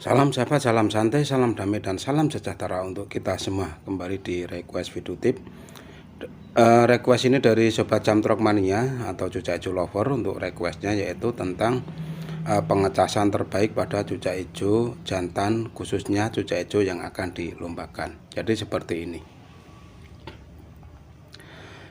Salam sahabat, salam santai, salam damai, dan salam sejahtera untuk kita semua. Kembali di request video tip. Request ini dari Sobat Jamtrok Mania atau cucak hijau lover. Untuk requestnya yaitu tentang pengecasan terbaik pada cucak hijau jantan, khususnya cucak hijau yang akan dilombakan. Jadi seperti ini.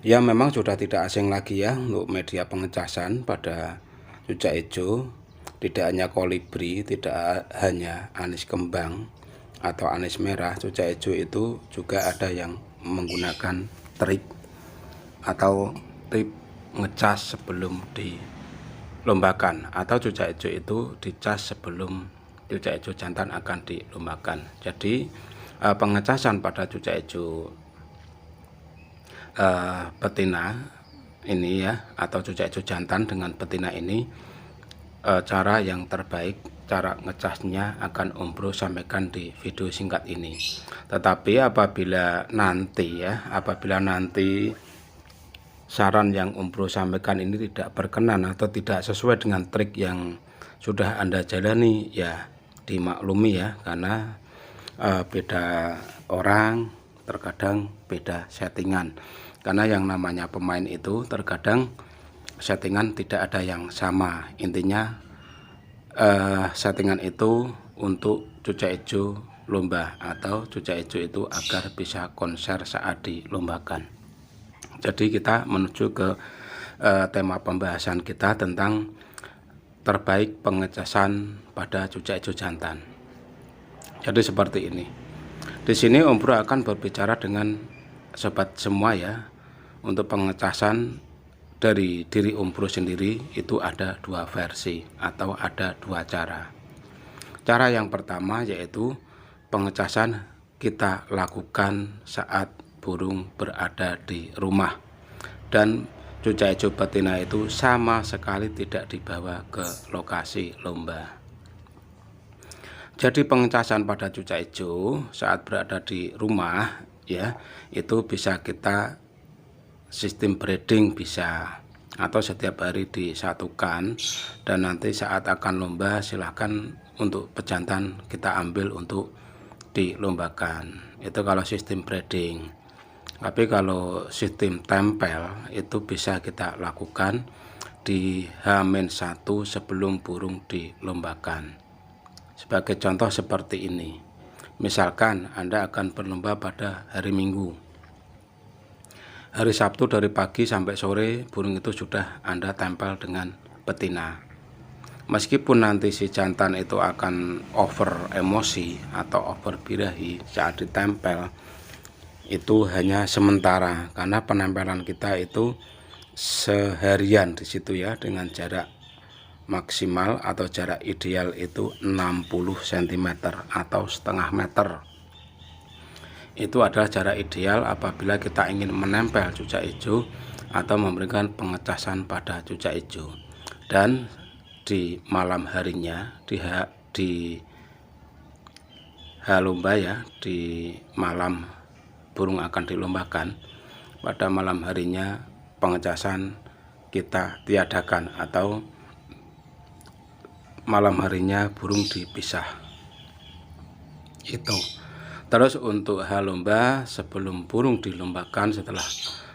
Ya, memang sudah tidak asing lagi ya untuk media pengecasan pada cucak hijau. Tidak hanya kolibri, tidak hanya anis kembang atau anis merah, cucak hijau itu juga ada yang menggunakan trik atau tip ngecas sebelum dilombakan, atau cucak hijau itu dicas sebelum cucak hijau jantan akan dilombakan. Jadi pengecasan pada cucak hijau betina ini ya, atau cucak hijau jantan dengan betina ini, cara yang terbaik, cara ngecasnya akan Om Bro sampaikan di video singkat ini. Tetapi apabila nanti saran yang Om Bro sampaikan ini tidak berkenan atau tidak sesuai dengan trik yang sudah Anda jalani, ya dimaklumi ya, karena beda orang, terkadang beda settingan. Karena yang namanya pemain itu terkadang settingan tidak ada yang sama. Intinya settingan itu untuk cucak hijau lomba atau cucak hijau itu agar bisa konser saat dilombakan. Jadi kita menuju ke tema pembahasan kita tentang terbaik pengecasan pada cucak hijau jantan. Jadi seperti ini. Di sini Om Bro akan berbicara dengan sobat semua ya. Untuk pengecasan dari diri Om Bro sendiri itu ada dua versi atau ada dua cara. Cara yang pertama yaitu pengecasan kita lakukan saat burung berada di rumah dan cucak hijau betina itu sama sekali tidak dibawa ke lokasi lomba. Jadi pengecasan pada cucak hijau saat berada di rumah ya, itu bisa kita sistem breeding bisa, atau setiap hari disatukan, dan nanti saat akan lomba silahkan untuk pejantan kita ambil untuk dilombakan. Itu kalau sistem breeding. Tapi kalau sistem tempel itu bisa kita lakukan di H-1 sebelum burung dilombakan. Sebagai contoh seperti ini, misalkan Anda akan berlomba pada hari Minggu. Hari Sabtu dari pagi sampai sore burung itu sudah Anda tempel dengan betina. Meskipun nanti si jantan itu akan over emosi atau over birahi saat ditempel, itu hanya sementara karena penempelan kita itu seharian di situ ya, dengan jarak maksimal atau jarak ideal itu 60 cm atau setengah meter. Itu adalah jarak ideal apabila kita ingin menempel cucak hijau atau memberikan pengecasan pada cucak hijau. Dan di malam harinya, di lomba ya, di malam burung akan dilombakan, pada malam harinya pengecasan kita tiadakan atau malam harinya burung dipisah. Itu. Terus untuk lomba sebelum burung dilombakan, setelah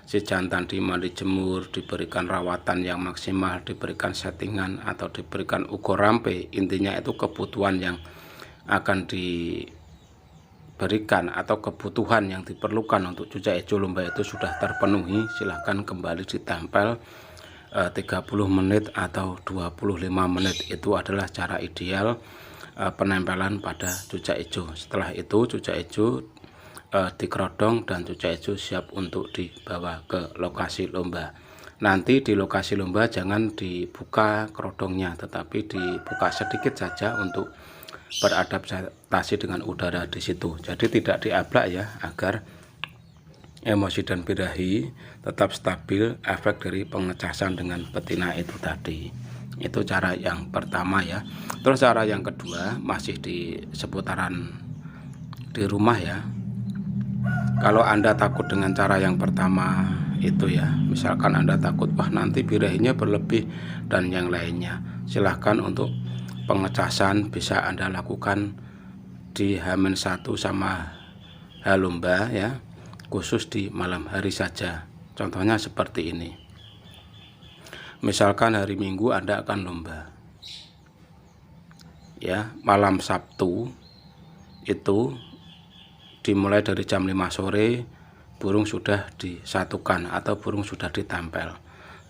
si jantan dimandi jemur, diberikan rawatan yang maksimal, diberikan settingan atau diberikan ukur rampe, intinya itu kebutuhan yang akan diberikan atau kebutuhan yang diperlukan untuk cucak hijau lomba itu sudah terpenuhi, silahkan kembali ditempel 30 menit atau 25 menit. Itu adalah cara ideal penempelan pada cucak hijau. Setelah itu cucak hijau dikerodong dan cucak hijau siap untuk dibawa ke lokasi lomba. Nanti di lokasi lomba jangan dibuka kerodongnya, tetapi dibuka sedikit saja untuk beradaptasi dengan udara di situ. Jadi tidak diablak ya, agar emosi dan birahi tetap stabil efek dari pengecasan dengan betina itu tadi. Itu cara yang pertama ya. Terus cara yang kedua masih di seputaran di rumah ya. Kalau Anda takut dengan cara yang pertama itu ya, misalkan Anda takut wah nanti birahinya berlebih dan yang lainnya, silahkan untuk pengecasan bisa Anda lakukan di H-1 sama H lomba ya, khusus di malam hari saja. Contohnya seperti ini. Misalkan hari Minggu Anda akan lomba. Ya, malam Sabtu itu dimulai dari jam 5 sore burung sudah disatukan atau burung sudah ditempel.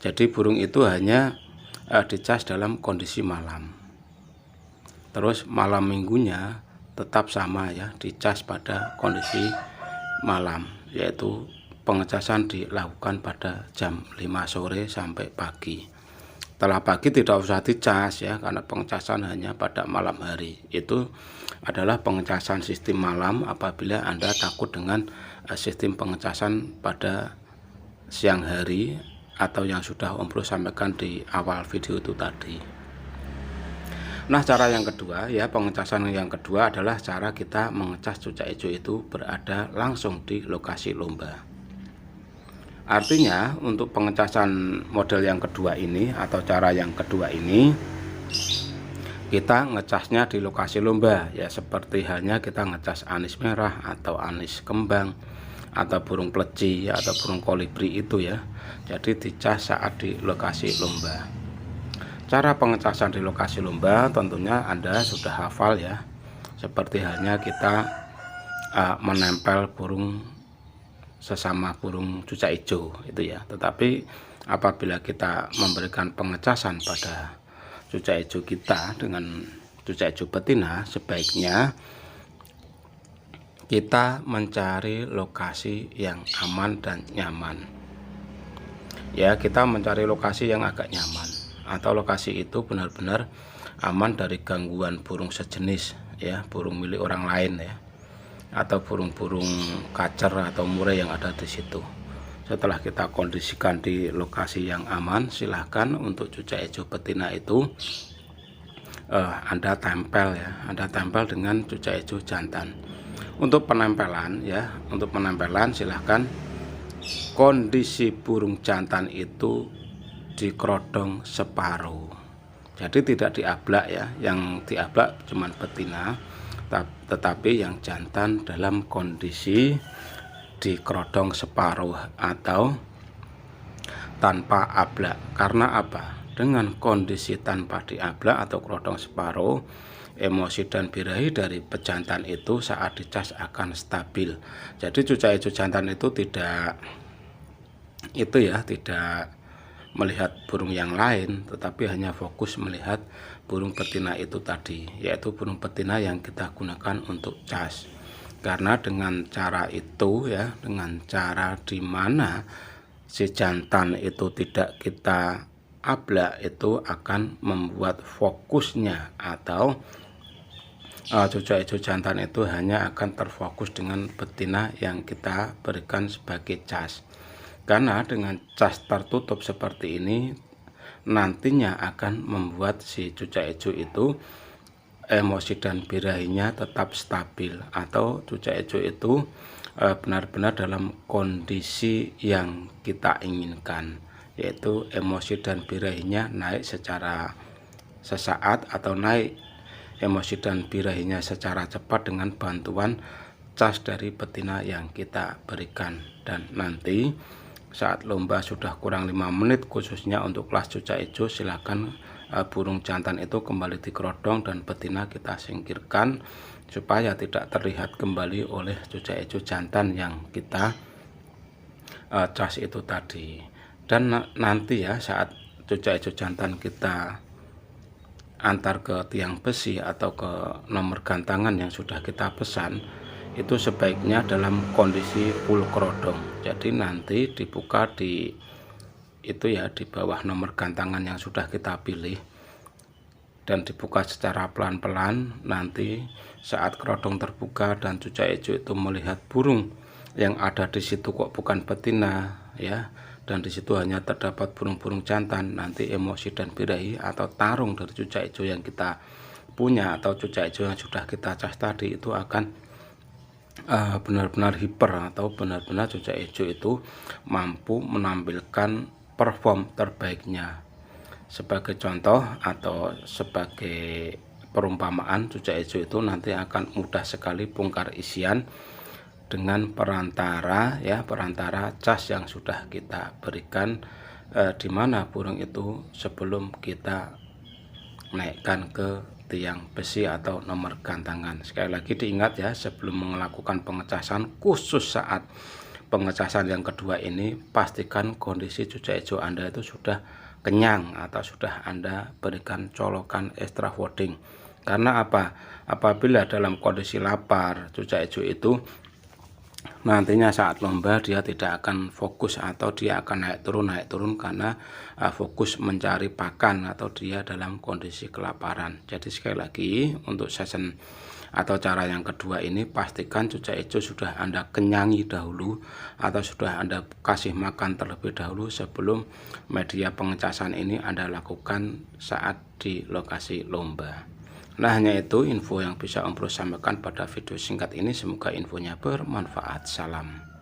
Jadi burung itu hanya dicas dalam kondisi malam. Terus malam minggunya tetap sama ya, dicas pada kondisi malam, yaitu pengecasan dilakukan pada jam 5 sore sampai pagi. Setelah pagi tidak usah dicas ya, karena pengecasan hanya pada malam hari. Itu adalah pengecasan sistem malam apabila Anda takut dengan sistem pengecasan pada siang hari atau yang sudah Om Bro sampaikan di awal video itu tadi. Nah, cara yang kedua ya, pengecasan yang kedua adalah cara kita mengecas cucak hijau itu berada langsung di lokasi lomba. Artinya untuk pengecasan model yang kedua ini atau cara yang kedua ini, kita ngecasnya di lokasi lomba ya, seperti halnya kita ngecas anis merah atau anis kembang atau burung pleci ya, atau burung kolibri itu ya. Jadi dicas saat di lokasi lomba. Cara pengecasan di lokasi lomba tentunya Anda sudah hafal ya, seperti halnya kita menempel burung sesama burung cucak hijau itu ya. Tetapi apabila kita memberikan pengecasan pada cucak hijau kita dengan cucak hijau betina, sebaiknya kita mencari lokasi yang aman dan nyaman ya. Kita mencari lokasi yang agak nyaman atau lokasi itu benar-benar aman dari gangguan burung sejenis ya, burung milik orang lain ya, atau burung-burung kacer atau murai yang ada di situ. Setelah kita kondisikan di lokasi yang aman, silahkan untuk cucak hijau betina itu Anda tempel ya, Anda tempel dengan cucak hijau jantan. Untuk penempelan ya, untuk penempelan silahkan kondisi burung jantan itu dikerodong separuh. Jadi tidak diablak ya, yang diablak cuman betina, tetapi yang jantan dalam kondisi dikerodong separuh atau tanpa ablak. Karena apa? Dengan kondisi tanpa diablak atau kerodong separuh, emosi dan birahi dari pejantan itu saat dicas akan stabil. Jadi cucak hijau jantan itu tidak melihat burung yang lain, tetapi hanya fokus melihat burung betina itu tadi, yaitu burung betina yang kita gunakan untuk cas. Karena dengan cara itu ya, dengan cara di mana si jantan itu tidak kita ablak, itu akan membuat fokusnya atau cucak hijau jantan itu hanya akan terfokus dengan betina yang kita berikan sebagai cas. Karena dengan cas tertutup seperti ini nantinya akan membuat si cucak hijau itu emosi dan birahinya tetap stabil, atau cucak hijau itu benar-benar dalam kondisi yang kita inginkan, yaitu emosi dan birahinya naik secara sesaat atau naik emosi dan birahinya secara cepat dengan bantuan cas dari betina yang kita berikan. Dan nanti saat lomba sudah kurang 5 menit khususnya untuk kelas cucak hijau, silakan burung jantan itu kembali dikerodong dan betina kita singkirkan supaya tidak terlihat kembali oleh cucak hijau jantan yang kita cas itu tadi. Dan nanti ya saat cucak hijau jantan kita antar ke tiang besi atau ke nomor gantangan yang sudah kita pesan, itu sebaiknya dalam kondisi full kerodong. Jadi nanti dibuka di itu ya, di bawah nomor gantangan yang sudah kita pilih, dan dibuka secara pelan-pelan. Nanti saat kerodong terbuka dan cucak hijau itu melihat burung yang ada di situ kok bukan betina ya, dan di situ hanya terdapat burung-burung jantan, nanti emosi dan birahi atau tarung dari cucak hijau yang kita punya atau cucak hijau yang sudah kita cas tadi itu akan benar-benar hiper, atau benar-benar cucak hijau itu mampu menampilkan perform terbaiknya. Sebagai contoh atau sebagai perumpamaan cucak hijau itu nanti akan mudah sekali bongkar isian dengan perantara cas yang sudah kita berikan di mana burung itu sebelum kita naikkan ke tiang besi atau nomor gantangan. Sekali lagi diingat ya, sebelum melakukan pengecasan, khusus saat pengecasan yang kedua ini, pastikan kondisi cucak hijau Anda itu sudah kenyang atau sudah Anda berikan colokan extra fooding. Karena apa? Apabila dalam kondisi lapar cucak hijau itu nantinya saat lomba dia tidak akan fokus atau dia akan naik turun karena fokus mencari pakan atau dia dalam kondisi kelaparan. Jadi sekali lagi untuk season atau cara yang kedua ini, pastikan cucak hijau sudah Anda kenyangi dahulu atau sudah Anda kasih makan terlebih dahulu sebelum media pengecasan ini Anda lakukan saat di lokasi lomba. Nah, hanya itu info yang bisa Om Bro sampaikan pada video singkat ini. Semoga infonya bermanfaat. Salam.